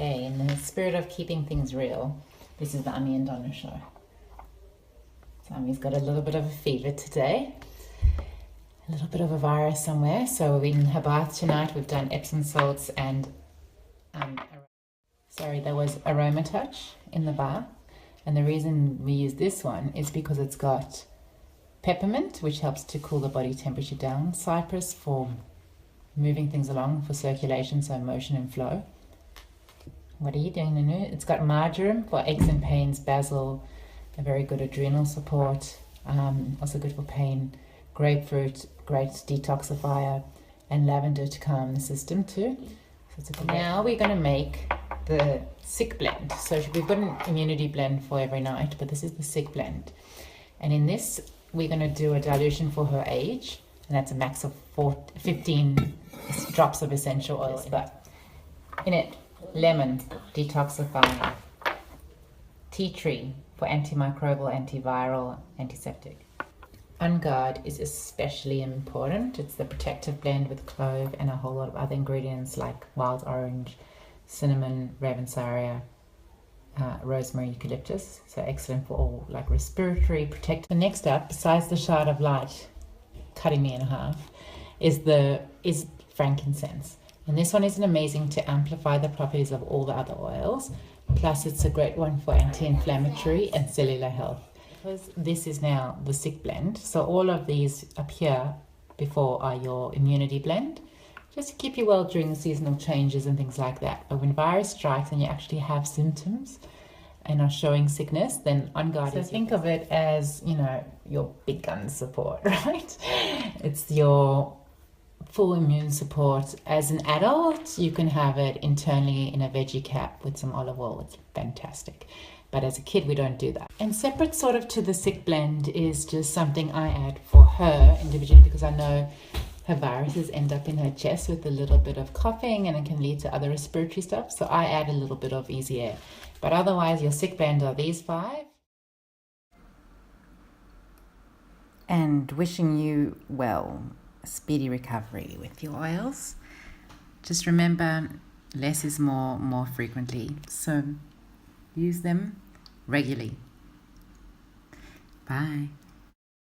Okay, in the spirit of keeping things real, this is the Ami and Donna show. So Ami's got a little bit of a fever today, a little bit of a virus somewhere. So in her bath tonight, we've done Epsom salts and there was Aroma Touch in the bath. And the reason we use this one is because it's got peppermint, which helps to cool the body temperature down, cypress for moving things along for circulation, so motion and flow. What are you doing, Nunu? It's got marjoram for aches and pains, basil, a very good adrenal support, also good for pain, grapefruit, great detoxifier, and lavender to calm the system too. So it's a good now we're going to make the sick blend. So we've got an immunity blend for every night, but this is the sick blend. And in this, we're going to do a dilution for her age, and that's a max of 15 drops of essential oil. But in it, lemon, detoxifier, tea tree for antimicrobial, antiviral, antiseptic. On Guard is especially important. It's the protective blend with clove and a whole lot of other ingredients like wild orange, cinnamon, ravensaria, rosemary, eucalyptus. So excellent for all like respiratory protect. The next up, besides the shard of light cutting me in half, is frankincense. And this one is amazing to amplify the properties of all the other oils. Plus it's a great one for anti-inflammatory and cellular health. Because this is now the sick blend, so all of these up here before are your immunity blend, just to keep you well during the seasonal changes and things like that. But when virus strikes and you actually have symptoms and are showing sickness, then On Guard is think of it as, you know, your big gun support, right? It's your full immune support. As an adult, you can have it internally in a veggie cap with some olive oil. It's fantastic. But as a kid, we don't do that. And separate sort of to the sick blend is just something I add for her individually, because I know her viruses end up in her chest with a little bit of coughing and it can lead to other respiratory stuff. So I add a little bit of Easy Air. But otherwise, your sick blend are these 5. And wishing you, well, a speedy recovery with your oils. Just remember, less is more frequently. So use them regularly. Bye.